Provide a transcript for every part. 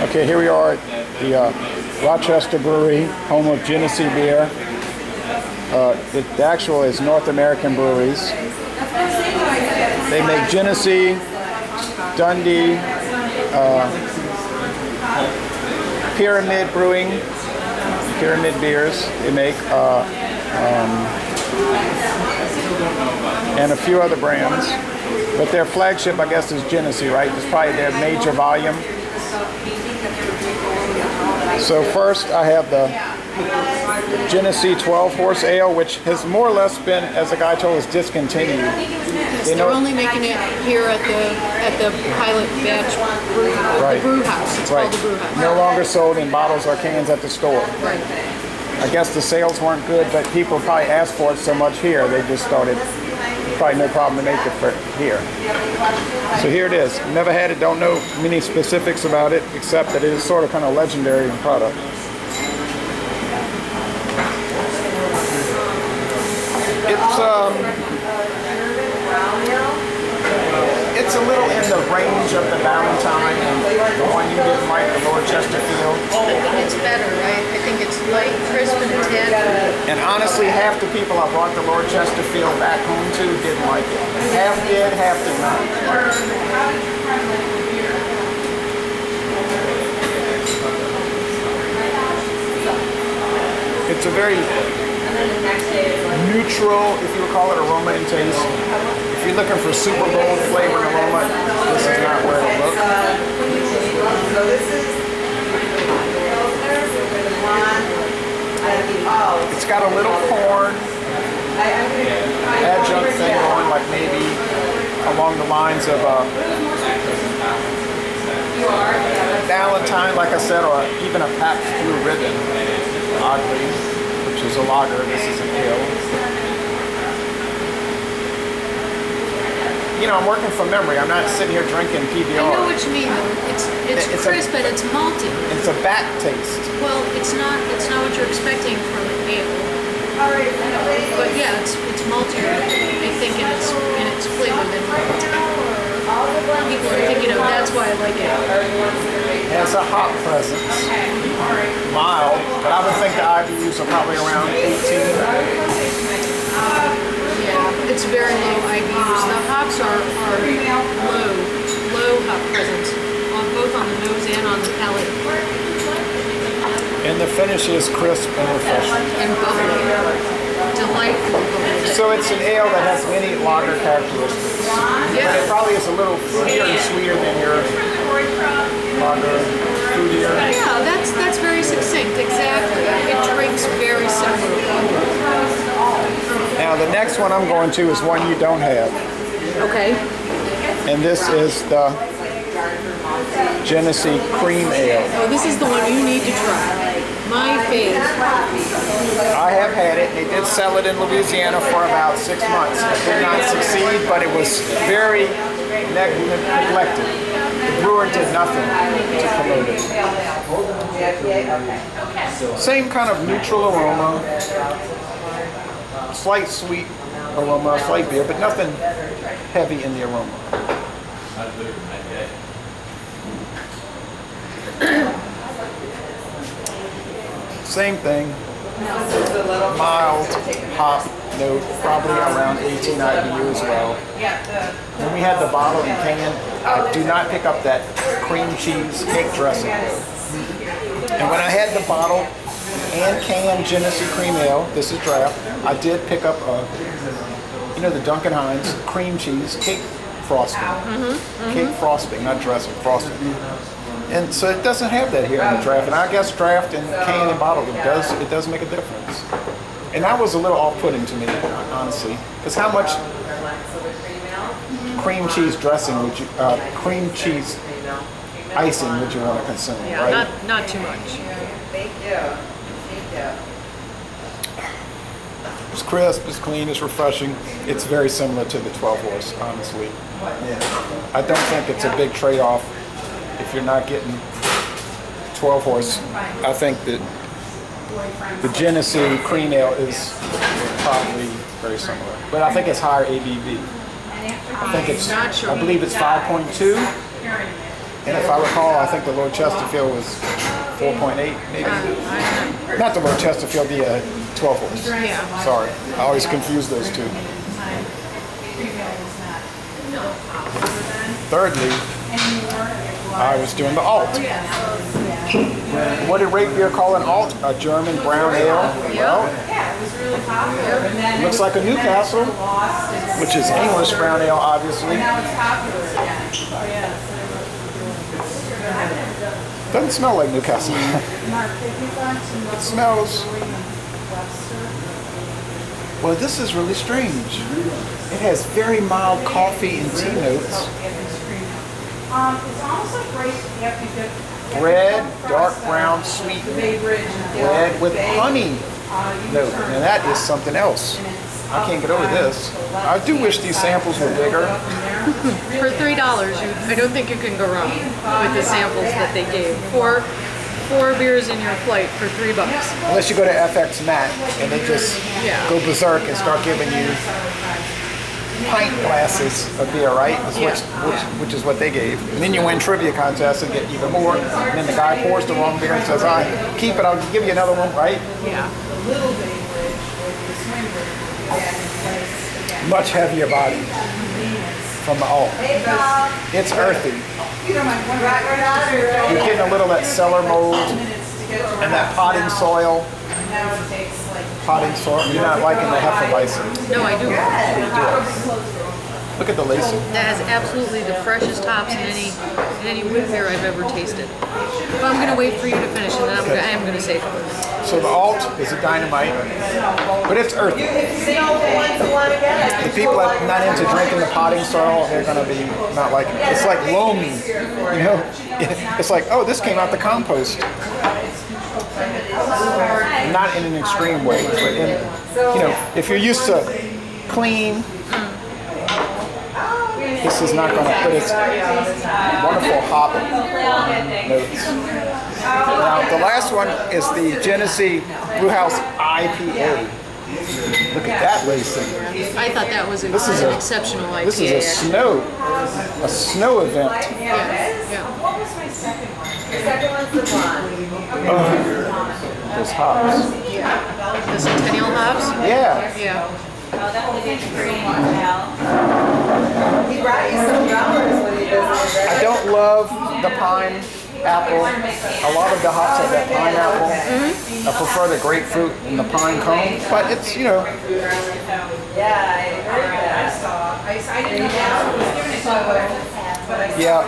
Okay, here we are at the Rochester Brewery, home of Genesee beer. The actual is North American Breweries. They make Genesee, Dundee, Pyramid Brewing, Pyramid beers. They make and a few other brands. But their flagship, I guess, is Genesee, right? It's probably their major volume. So first I have the Genesee 12-horse ale, which has more or less been, as the guy told us, discontinued. They're only making it here at the pilot batch brew, the brew house. It's called the brew house. No longer sold in bottles or cans at the store. Right. I guess the sales weren't good, but people probably asked for it so much here, they just started. Probably no problem to make it for here. So here it is. Never had it, don't know many specifics about it, except that it is sort of kind of legendary product. It's a little in the range of the Valentine and the one you didn't like, the Lord Chesterfield. I think it's better, right? I think it's light, crisp, and tender. And honestly, half the people I brought the Lord Chesterfield back home to didn't like it. Half did, half did not. It's a very neutral, if you would call it, aroma and taste. If you're looking for super bold flavor and aroma, this is not where it'll look. It's got a little corn adjunct thing going, like maybe along the lines of Valentine, like I said, or even a Pabst Blue Ribbon, oddly, which is a lager. This is an ale. You know, I'm working from memory. I'm not sitting here drinking PBR. I know what you mean, though. It's crisp, but it's malty. It's a back taste. Well, it's not what you're expecting from an ale. But yeah, it's maltier, I think, in its flavor than people are thinking of. That's why I like it. It has a hop presence. Mild, but I would think the IBUs are probably around 18. Yeah, it's very low IBUs. The hops are low hop presence, both on the nose and on the palate. And the finish is crisp and refreshing. And bubbly. Delightful bubbly. So it's an ale that has many lager characteristics. Yeah. But it probably is a little fruitier and sweeter than your lager, fruitier. Yeah, that's very succinct, exactly. It drinks very similar. Now the next one I'm going to is one you don't have. Okay. And this is the Genesee Cream Ale. Oh, this is the one you need to try. My favorite. I have had it. They did sell it in Louisiana for about 6 months. It did not succeed, but it was very neglected. The brewer did nothing to promote it. Same kind of neutral aroma, slight sweet aroma, slight beer, but nothing heavy in the aroma. Same thing, mild hop note, probably around 18 IBU as well. When we had the bottle and can, I do not pick up that cream cheese cake dressing. And when I had the bottle and can Genesee Cream Ale, this is draft, I did pick up, you know, the Duncan Hines cream cheese cake frosting. Cake frosting, not dressing, frosting. And so it doesn't have that here in the draft. And I guess draft and can and bottle, it does make a difference. And that was a little off-putting to me, honestly. Because how much cream cheese dressing would you, cream cheese icing would you want to consume, Yeah, right? not too much. It's crisp, it's clean, it's refreshing. It's very similar to the 12-horse, honestly. I don't think it's a big trade-off if you're not getting 12-horse. I think that the Genesee Cream Ale is probably very similar. But I think it's higher ABV. I think it's, I believe it's 5.2. And if I recall, I think the Lord Chesterfield was 4.8, maybe. Not the Lord Chesterfield, the 12 horse. Yeah. Sorry, I always confuse those two. Thirdly, I was doing the alt. What did rate beer call an alt? A German brown ale? Well, it looks like a Newcastle, which is English brown ale, obviously. Doesn't smell like Newcastle. It smells... Well, this is really strange. It has very mild coffee and tea notes. Bread, dark brown, sweet bread with honey note. Now that is something else. I can't get over this. I do wish these samples were bigger. For $3, I don't think you can go wrong with the samples that they gave. Four beers in your flight for $3. Unless you go to FX Mat and they just go berserk and start giving you pint glasses of beer, right? Which is what they gave. And then you win trivia contests and get even more. And then the guy pours the wrong beer and says, "I keep it. I'll give you another one," right? Yeah. Much heavier body from the alt. It's earthy. You're getting a little of that cellar mold and that potting soil. You're not liking the Hefeweizen. No, I do. Look at the lacing. That has absolutely the freshest hops in any wheat beer I've ever tasted. But I'm going to wait for you to finish, and then I am going to say something. So the alt is a dynamite, but it's earthy. The people that are not into drinking the potting soil, they're going to be not liking it. It's like loamy, you know? It's like, oh, this came out the compost. Not in an extreme way, but in, you know, if you're used to clean, this is not going to put its wonderful hop notes. Now, the last one is the Genesee Brewhouse IPA. Look at that lacing. I thought that was an exceptional IPA. This is a snow event. What was my second one? The second one's the blonde. Those hops. The Centennial hops? Yeah. Yeah. Oh, that was pretty well. He brought you some growlers when he visited. I don't love the pine apple. A lot of the hops have that pineapple. I prefer the grapefruit and the pine cone, but it's, you know. Yeah, I heard that. I didn't know. Yeah,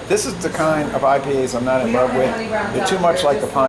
this is the kind of IPAs I'm not in love with. They're too much like the pine.